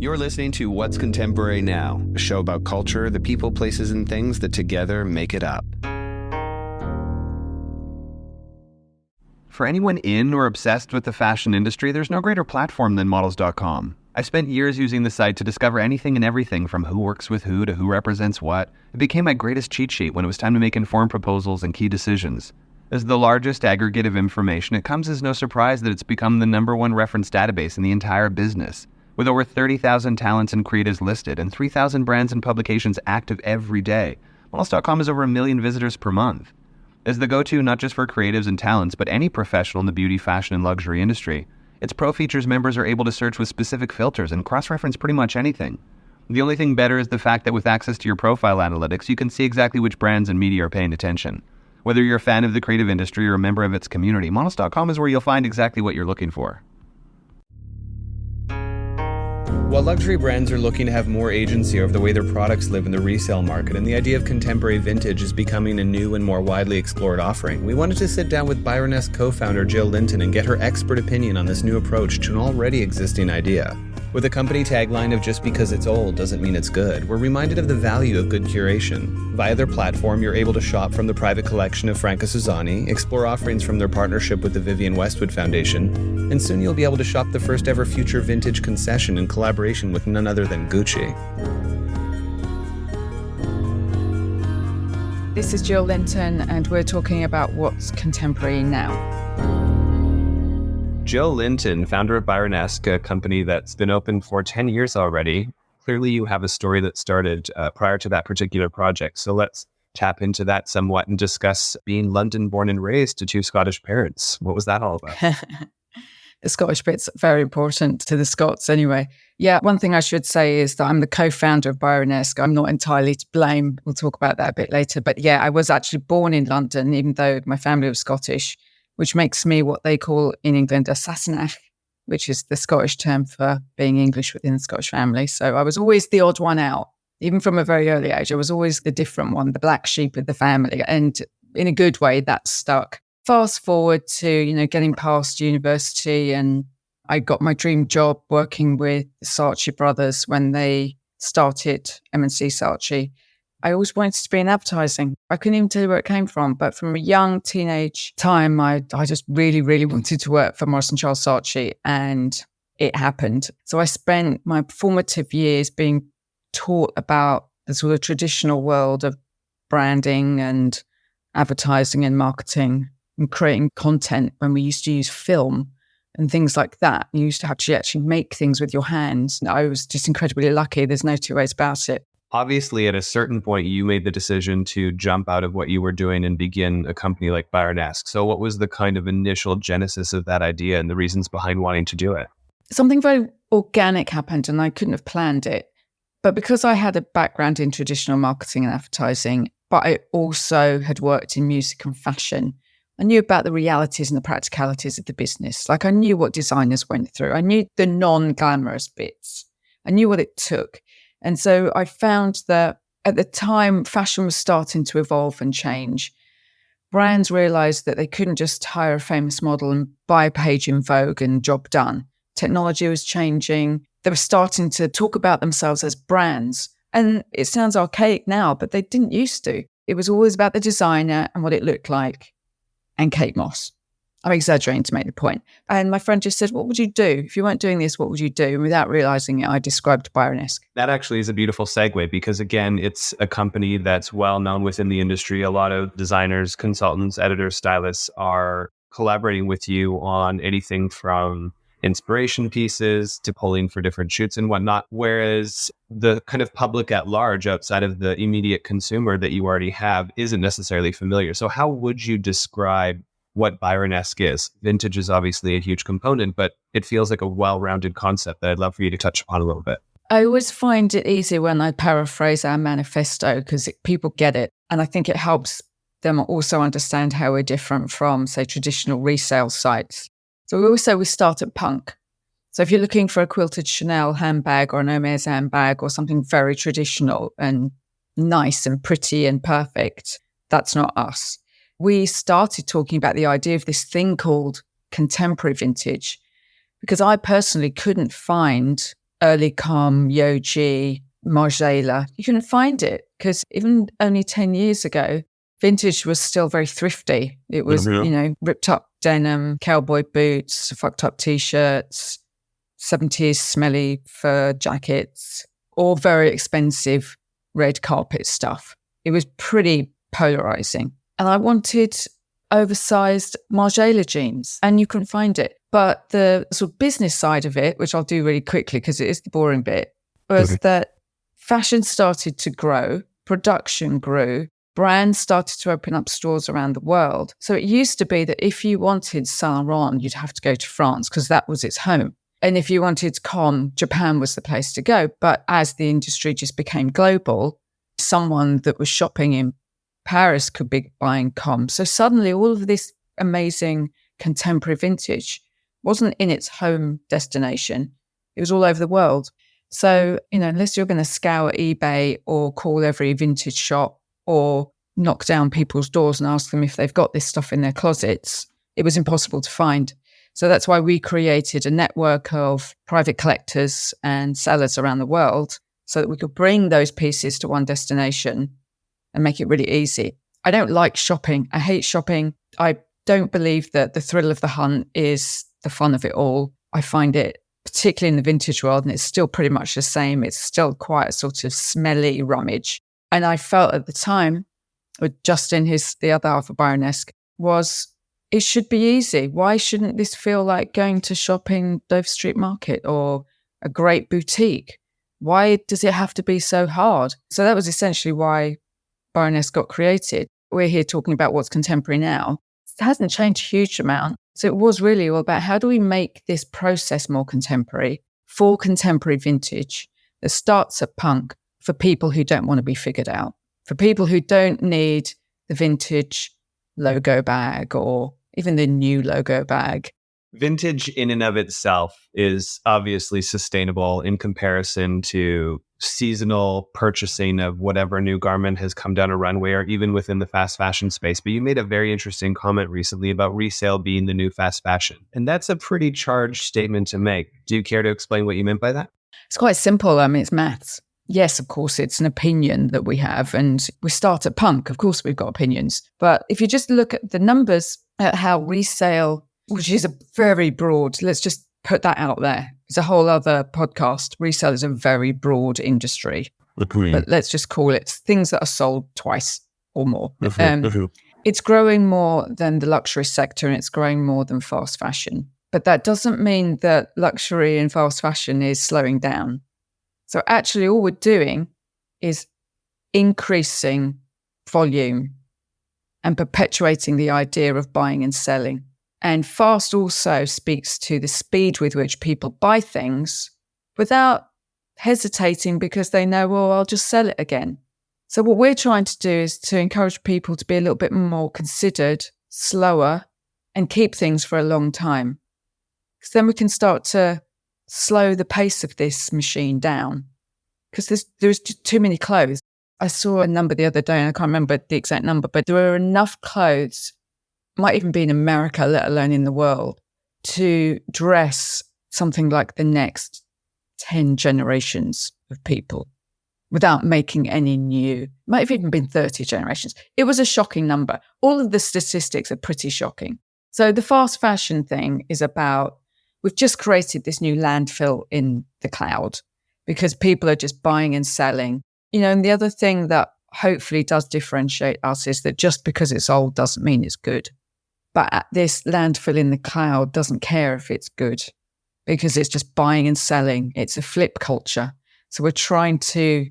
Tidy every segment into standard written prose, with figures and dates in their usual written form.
You're listening to What's Contemporary Now, a show about culture, the people, places, and things that together make it up. For anyone in or obsessed with the fashion industry, there's no greater platform than models.com. I spent years using the site to discover anything and everything from who works with who to who represents what. It became my greatest cheat sheet when it was time to make informed proposals and key decisions. As the largest aggregate of information, it comes as no surprise that it's become the #1 reference database in the entire business. With over 30,000 talents and creatives listed and 3,000 brands and publications active every day, models.com has over 1 million visitors per month. As the go-to not just for creatives and talents, but any professional in the beauty, fashion, and luxury industry, its Pro Features members are able to search with specific filters and cross-reference pretty much anything. The only thing better is the fact that with access to your profile analytics, you can see exactly which brands and media are paying attention. Whether you're a fan of the creative industry or a member of its community, models.com is where you'll find exactly what you're looking for. While luxury brands are looking to have more agency over the way their products live in the resale market, and the idea of contemporary vintage is becoming a new and more widely explored offering, we wanted to sit down with Byronesque co-founder Gill Linton and get her expert opinion on this new approach to an already existing idea. With a company tagline of "just because it's old doesn't mean it's good," we're reminded of the value of good curation. Via their platform, you're able to shop from the private collection of Franca Susani, explore offerings from their partnership with the Vivienne Westwood Foundation, and soon you'll be able to shop the first ever future vintage concession in collaboration with none other than Gucci. This is Gill Linton, and we're talking about what's contemporary now. Gill Linton, founder of Byronesque, a company that's been open for 10 years already. Clearly, you have a story that started prior to that particular project. So let's tap into that somewhat and discuss being London born and raised to two Scottish parents. What was that all about? The Scottish bit's very important to the Scots anyway. Yeah, one thing I should say is that I'm the co-founder of Byronesque. I'm not entirely to blame. We'll talk about that a bit later. But yeah, I was actually born in London, even though my family was Scottish, which makes me what they call in England a Sassenach, which is the Scottish term for being English within the Scottish family. So I was always the odd one out. Even from a very early age, I was always the different one, the black sheep of the family. And in a good way, that stuck. Fast forward to, getting past university, and I got my dream job working with the Saatchi brothers when they started M+C Saatchi. I always wanted to be in advertising. I couldn't even tell you where it came from, but from a young teenage time, I just really, really wanted to work for Morris & Charles Saatchi, and it happened. So I spent my formative years being taught about the sort of traditional world of branding and advertising and marketing and creating content when we used to use film and things like that. You used to actually make things with your hands. I was just incredibly lucky. There's no two ways about it. Obviously, at a certain point, you made the decision to jump out of what you were doing and begin a company like Byronesque. So what was the kind of initial genesis of that idea and the reasons behind wanting to do it? Something very organic happened, and I couldn't have planned it. But because I had a background in traditional marketing and advertising, but I also had worked in music and fashion, I knew about the realities and the practicalities of the business. Like, I knew what designers went through. I knew the non-glamorous bits. I knew what it took. And so I found that at the time, fashion was starting to evolve and change. Brands realized that they couldn't just hire a famous model and buy a page in Vogue and job done. Technology was changing. They were starting to talk about themselves as brands. And it sounds archaic now, but they didn't used to. It was always about the designer and what it looked like, and Kate Moss. I'm exaggerating to make the point. And my friend just said, what would you do? If you weren't doing this, what would you do? And without realizing it, I described Byronesque. That actually is a beautiful segue because, again, it's a company that's well known within the industry. A lot of designers, consultants, editors, stylists are collaborating with you on anything from inspiration pieces to pulling for different shoots and whatnot. Whereas the kind of public at large outside of the immediate consumer that you already have isn't necessarily familiar. So how would you describe what Byronesque is? Vintage is obviously a huge component, but it feels like a well-rounded concept that I'd love for you to touch upon a little bit. I always find it easy when I paraphrase our manifesto because people get it. And I think it helps them also understand how we're different from, say, traditional resale sites. So we always say we start at punk. So if you're looking for a quilted Chanel handbag or an Hermes handbag or something very traditional and nice and pretty and perfect, that's not us. We started talking about the idea of this thing called contemporary vintage because I personally couldn't find early Com, Yoji, Margiela. You couldn't find it because even only 10 years ago, vintage was still very thrifty. It was, ripped up denim, cowboy boots, fucked up T-shirts, 70s smelly fur jackets, all very expensive red carpet stuff. It was pretty polarizing. And I wanted oversized Margiela jeans and you couldn't find it. But the sort of business side of it, which I'll do really quickly because it is the boring bit, was that fashion started to grow, production grew, brands started to open up stores around the world. So it used to be that if you wanted Saint Laurent, you'd have to go to France because that was its home. And if you wanted Com, Japan was the place to go. But as the industry just became global, someone that was shopping in Paris could be buying Com. So suddenly all of this amazing contemporary vintage wasn't in its home destination. It was all over the world. So, unless you're going to scour eBay or call every vintage shop or knock down people's doors and ask them if they've got this stuff in their closets, it was impossible to find. So that's why we created a network of private collectors and sellers around the world so that we could bring those pieces to one destination and make it really easy. I don't like shopping. I hate shopping. I don't believe that the thrill of the hunt is the fun of it all. I find it, particularly in the vintage world, and it's still pretty much the same. It's still quite a sort of smelly rummage. And I felt at the time, with Justin, the other half of Byronesque, was it should be easy. Why shouldn't this feel like going to shopping Dover Street Market or a great boutique? Why does it have to be so hard? So that was essentially why Byronesque got created. We're here talking about what's contemporary now. It hasn't changed a huge amount. So it was really all about how do we make this process more contemporary for contemporary vintage that starts at punk for people who don't want to be figured out, for people who don't need the vintage logo bag or even the new logo bag. Vintage in and of itself is obviously sustainable in comparison to seasonal purchasing of whatever new garment has come down a runway or even within the fast fashion space. But you made a very interesting comment recently about resale being the new fast fashion. And that's a pretty charged statement to make. Do you care to explain what you meant by that? It's quite simple. It's maths. Yes, of course, it's an opinion that we have. And we start at punk. Of course, we've got opinions. But if you just look at the numbers, at how resale, which is a very broad, let's just put that out there. It's a whole other podcast. Resale is a very broad industry. But let's just call it things that are sold twice or more. It's growing more than the luxury sector and it's growing more than fast fashion. But that doesn't mean that luxury and fast fashion is slowing down. So actually all we're doing is increasing volume and perpetuating the idea of buying and selling. And fast also speaks to the speed with which people buy things without hesitating because they know, well, I'll just sell it again. So what we're trying to do is to encourage people to be a little bit more considered, slower, and keep things for a long time. Because then we can start to slow the pace of this machine down. Because there's too many clothes. I saw a number the other day, and I can't remember the exact number, but there are enough clothes, might even be in America, let alone in the world, to dress something like the next 10 generations of people without making any new, might have even been 30 generations. It was a shocking number. All of the statistics are pretty shocking. So the fast fashion thing is about, we've just created this new landfill in the cloud because people are just buying and selling. And the other thing that hopefully does differentiate us is that just because it's old doesn't mean it's good. But this landfill in the cloud doesn't care if it's good because it's just buying and selling. It's a flip culture. So we're trying to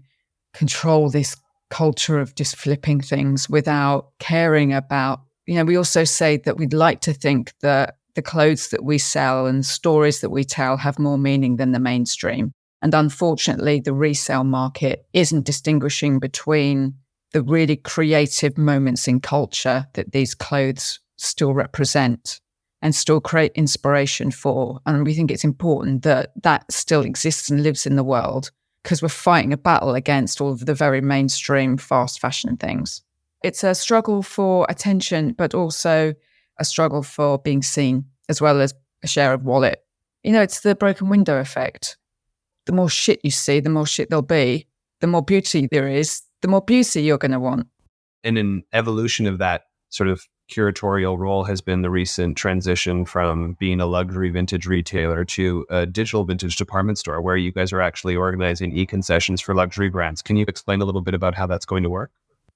control this culture of just flipping things without caring about, we also say that we'd like to think that the clothes that we sell and stories that we tell have more meaning than the mainstream. And unfortunately, the resale market isn't distinguishing between the really creative moments in culture that these clothes still represent and still create inspiration for. And we think it's important that that still exists and lives in the world because we're fighting a battle against all of the very mainstream fast fashion things. It's a struggle for attention, but also a struggle for being seen, as well as a share of wallet. It's the broken window effect. the more shit you see, the more shit there'll be. The more beauty there is, the more beauty you're going to want. And an evolution of that sort of curatorial role has been the recent transition from being a luxury vintage retailer to a digital vintage department store, where you guys are actually organizing e-concessions for luxury brands. Can you explain a little bit about how that's going to work?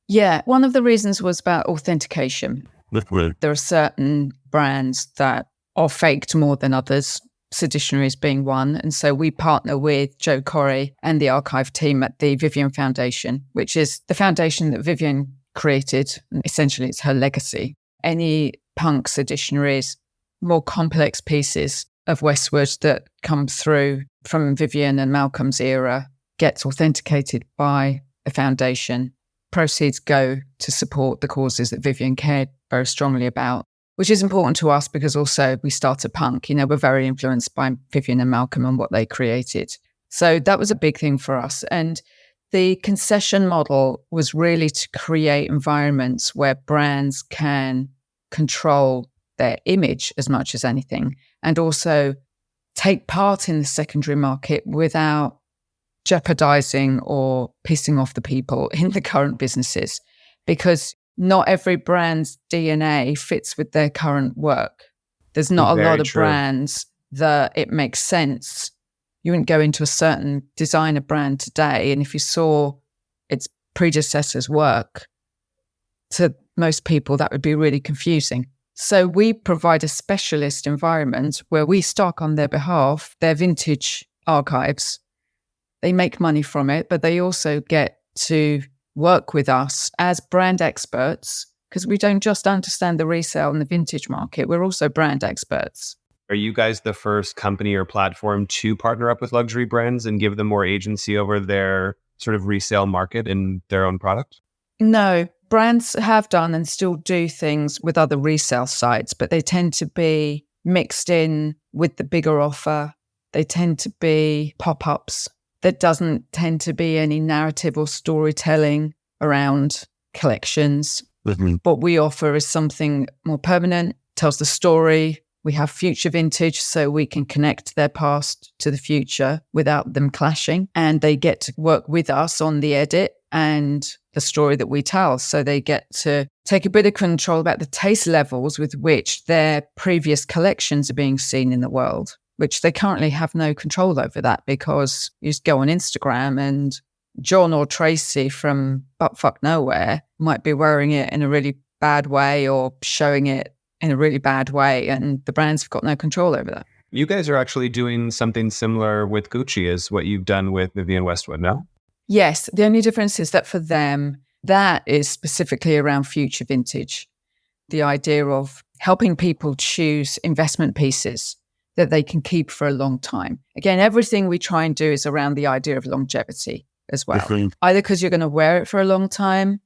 Yeah, one of the reasons was about authentication. There are certain brands that are faked more than others, Seditionaries being one. And so we partner with Joe Corey and the archive team at the Vivienne Foundation, which is the foundation that Vivienne created. Essentially, it's her legacy. Any punk Seditionaries, more complex pieces of Westwood that come through from Vivienne and Malcolm's era gets authenticated by a foundation. Proceeds go to support the causes that Vivienne cared very strongly about, which is important to us because also we started punk. We're very influenced by Vivienne and Malcolm and what they created. So that was a big thing for us. And the concession model was really to create environments where brands can control their image as much as anything, and also take part in the secondary market without jeopardizing or pissing off the people in the current businesses, because not every brand's DNA fits with their current work. There's not a lot of brands that it makes sense. You wouldn't go into a certain designer brand today, and if you saw its predecessor's work, to most people that would be really confusing. So we provide a specialist environment where we stock on their behalf their vintage archives. They make money from it, but they also get to work with us as brand experts, because we don't just understand the resale and the vintage market, we're also brand experts. Are you guys the first company or platform to partner up with luxury brands and give them more agency over their sort of resale market in their own product? No, brands have done and still do things with other resale sites, but they tend to be mixed in with the bigger offer. They tend to be pop-ups. There doesn't tend to be any narrative or storytelling around collections. What we offer is something more permanent, tells the story. We have future vintage, so we can connect their past to the future without them clashing. And they get to work with us on the edit and the story that we tell. So they get to take a bit of control about the taste levels with which their previous collections are being seen in the world, which they currently have no control over that, because you just go on Instagram and John or Tracy from Buttfuck Nowhere might be wearing it in a really bad way or showing it in a really bad way, and the brands have got no control over that. You guys are actually doing something similar with Gucci as what you've done with Vivienne Westwood, no? Yes, the only difference is that for them, that is specifically around future vintage. The idea of helping people choose investment pieces that they can keep for a long time. Again, everything we try and do is around the idea of longevity as well. Either because you're going to wear it for a long time,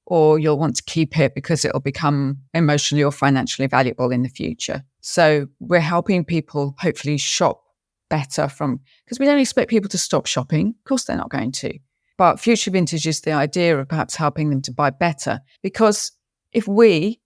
or you'll want to keep it because it'll become emotionally or financially valuable in the future. So we're helping people hopefully shop better because we don't expect people to stop shopping. Of course, they're not going to. But future vintage is the idea of perhaps helping them to buy better. Because if we,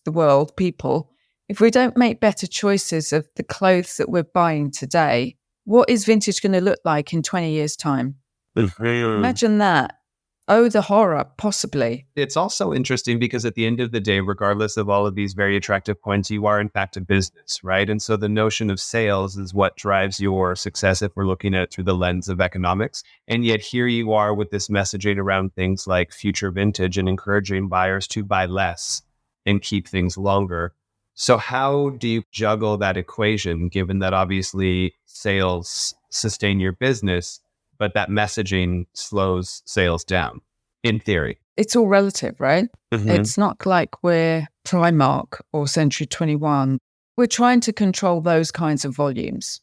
the world, people, if we don't make better choices of the clothes that we're buying today, what is vintage going to look like in 20 years' time? Imagine that. Oh, the horror, possibly. It's also interesting because at the end of the day, regardless of all of these very attractive points, you are in fact a business, right? And so the notion of sales is what drives your success if we're looking at it through the lens of economics. And yet here you are with this messaging around things like future vintage and encouraging buyers to buy less and keep things longer. So how do you juggle that equation, given that obviously sales sustain your business, but that messaging slows sales down, in theory? It's all relative, right? It's not like we're Primark or Century 21. We're trying to control those kinds of volumes.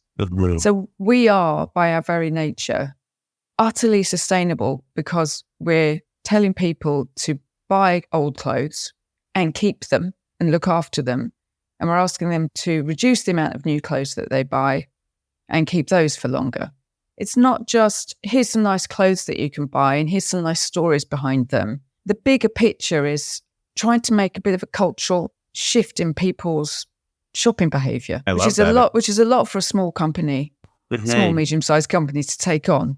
So we are, by our very nature, utterly sustainable because we're telling people to buy old clothes and keep them and look after them. And we're asking them to reduce the amount of new clothes that they buy and keep those for longer. It's not just, here's some nice clothes that you can buy and here's some nice stories behind them. The bigger picture is trying to make a bit of a cultural shift in people's shopping behavior, which is a lot for a small company. small, medium-sized companies to take on.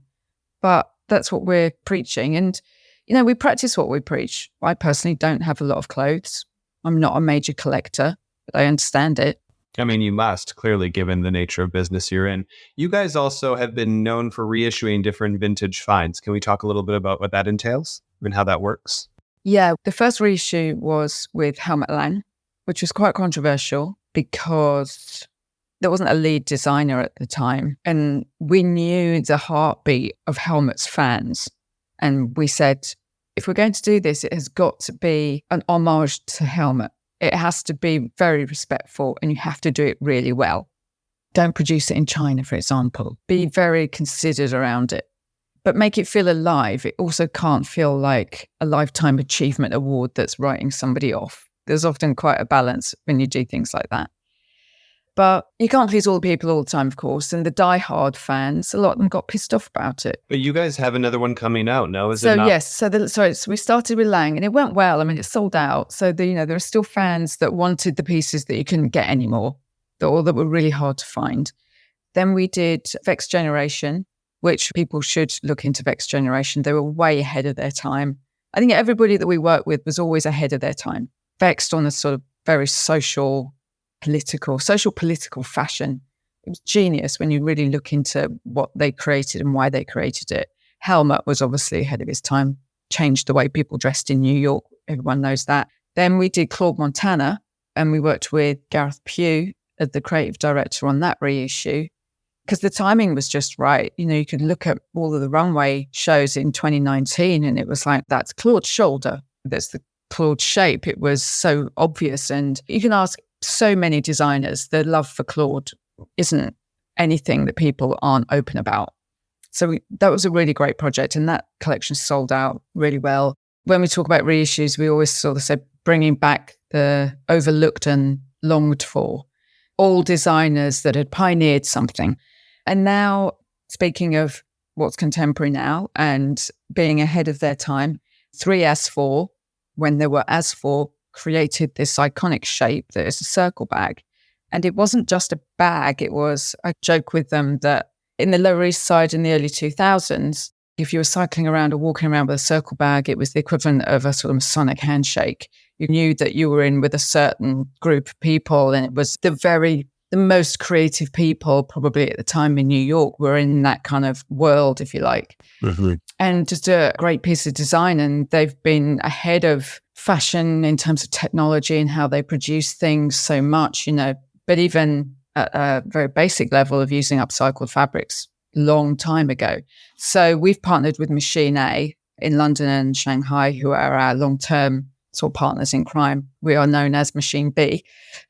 But that's what we're preaching. And, we practice what we preach. I personally don't have a lot of clothes. I'm not a major collector, but I understand it. I mean, you must, clearly, given the nature of business you're in. You guys also have been known for reissuing different vintage finds. Can we talk a little bit about what that entails and how that works? Yeah, the first reissue was with Helmut Lang, which was quite controversial because there wasn't a lead designer at the time. And we knew the heartbeat of Helmut's fans. And we said, if we're going to do this, it has got to be an homage to Helmut. It has to be very respectful and you have to do it really well. Don't produce it in China, for example. Be very considered around it, but make it feel alive. It also can't feel like a lifetime achievement award that's writing somebody off. There's often quite a balance when you do things like that. But you can't please all the people all the time, of course. And the diehard fans, a lot of them got pissed off about it. But you guys have another one coming out, no? Is so it not? Yes. So we started with Lang and it went well. I mean, it sold out. So there are still fans that wanted the pieces that you couldn't get anymore, or that were really hard to find. Then we did Vex Generation, which people should look into Vex Generation. They were way ahead of their time. I think everybody that we worked with was always ahead of their time. Vexed on a sort of very social political fashion. It was genius when you really look into what they created and why they created it. Helmut was obviously ahead of his time, changed the way people dressed in New York. Everyone knows that. Then we did Claude Montana and we worked with Gareth Pugh as the creative director on that reissue because the timing was just right. You could look at all of the runway shows in 2019 and it was like, that's Claude's shoulder. That's the Claude shape. It was so obvious. And you can ask so many designers, the love for Claude isn't anything that people aren't open about. So that was a really great project and that collection sold out really well. When we talk about reissues, we always sort of say bringing back the overlooked and longed for, all designers that had pioneered something. And now, speaking of what's contemporary now and being ahead of their time, 3S4, when they were S4, created this iconic shape that is a circle bag. And it wasn't just a bag. I joke with them that in the Lower East Side in the early 2000s, if you were cycling around or walking around with a circle bag, it was the equivalent of a sort of Masonic handshake. You knew that you were in with a certain group of people, and it was the most creative people probably at the time in New York were in that kind of world, if you like. Mm-hmm. And just a great piece of design. And they've been ahead of fashion in terms of technology and how they produce things so much, but even at a very basic level of using upcycled fabrics long time ago. So we've partnered with Machine A in London and Shanghai, who are our long-term sort of partners in crime. We are known as Machine B,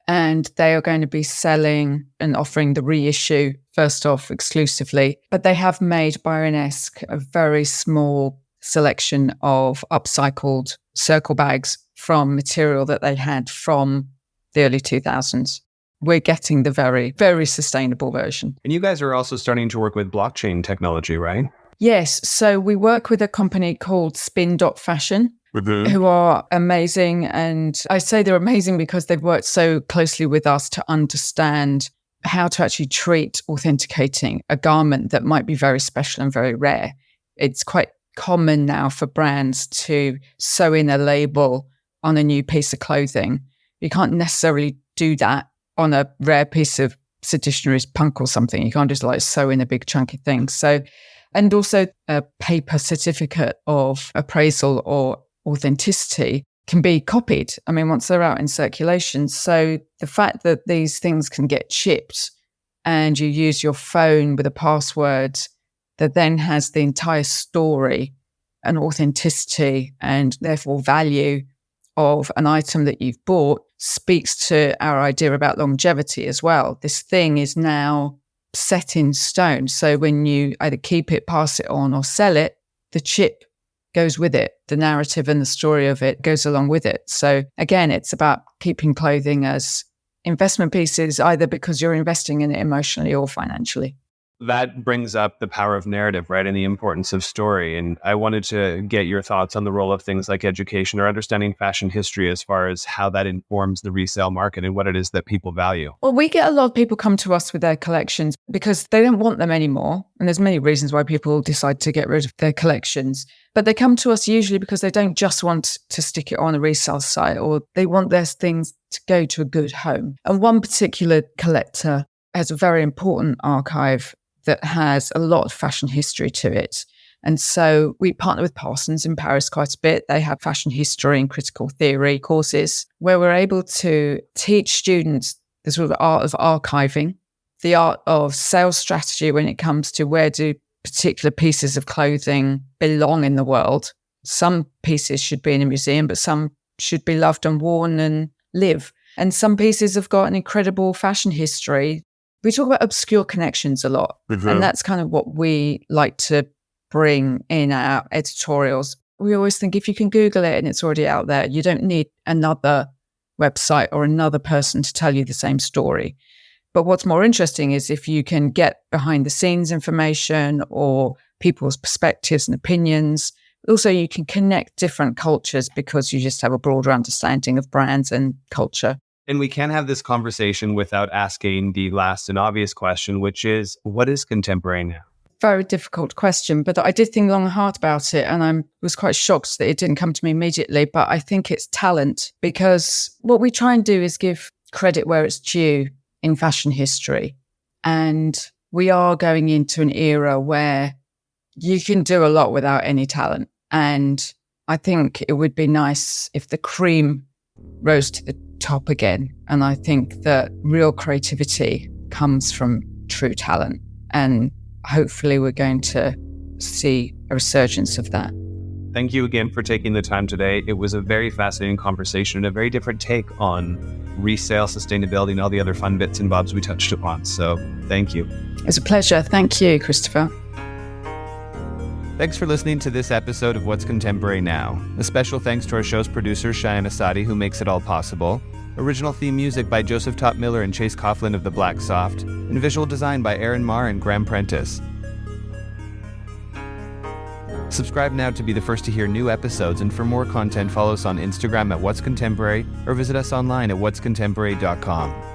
and they are going to be selling and offering the reissue first off exclusively. But they have made Byronesque a very small selection of upcycled circle bags from material that they had from the early 2000s. We're getting the very, very sustainable version. And you guys are also starting to work with blockchain technology, right? Yes. So we work with a company called Spin.Fashion, who are amazing. And I say they're amazing because they've worked so closely with us to understand how to actually treat authenticating a garment that might be very special and very rare. It's quite common now for brands to sew in a label on a new piece of clothing. You can't necessarily do that on a rare piece of Seditionary's punk or something. You can't just like sew in a big chunky thing. So, and also a paper certificate of appraisal or authenticity can be copied. I mean, once they're out in circulation. So the fact that these things can get chipped and you use your phone with a password that then has the entire story and authenticity and therefore value of an item that you've bought speaks to our idea about longevity as well. This thing is now set in stone. So when you either keep it, pass it on, or sell it, the chip goes with it. The narrative and the story of it goes along with it. So again, it's about keeping clothing as investment pieces, either because you're investing in it emotionally or financially. That brings up the power of narrative, right? And the importance of story. And I wanted to get your thoughts on the role of things like education or understanding fashion history as far as how that informs the resale market and what it is that people value. Well, we get a lot of people come to us with their collections because they don't want them anymore. And there's many reasons why people decide to get rid of their collections. But they come to us usually because they don't just want to stick it on a resale site, or they want their things to go to a good home. And one particular collector has a very important archive that has a lot of fashion history to it. And so we partner with Parsons in Paris quite a bit. They have fashion history and critical theory courses where we're able to teach students the sort of art of archiving, the art of sales strategy when it comes to where do particular pieces of clothing belong in the world. Some pieces should be in a museum, but some should be loved and worn and live. And some pieces have got an incredible fashion history. We talk about obscure connections a lot, and that's kind of what we like to bring in our editorials. We always think if you can Google it and it's already out there, you don't need another website or another person to tell you the same story. But what's more interesting is if you can get behind the scenes information or people's perspectives and opinions. Also, you can connect different cultures because you just have a broader understanding of brands and culture. And we can't have this conversation without asking the last and obvious question, which is, what is contemporary now? Very difficult question, but I did think long and hard about it, and I was quite shocked that it didn't come to me immediately. But I think it's talent, because what we try and do is give credit where it's due in fashion history. And we are going into an era where you can do a lot without any talent. And I think it would be nice if the cream rose to the top again. And I think that real creativity comes from true talent. And hopefully we're going to see a resurgence of that. Thank you again for taking the time today. It was a very fascinating conversation and a very different take on resale, sustainability, and all the other fun bits and bobs we touched upon. So thank you. It was a pleasure. Thank you, Christopher. Thanks for listening to this episode of What's Contemporary Now. A special thanks to our show's producer, Cheyenne Asadi, who makes it all possible. Original theme music by Joseph Top Miller and Chase Coughlin of The Black Soft, and visual design by Aaron Marr and Graham Prentice. Subscribe now to be the first to hear new episodes, and for more content, follow us on Instagram at What's Contemporary or visit us online at whatscontemporary.com.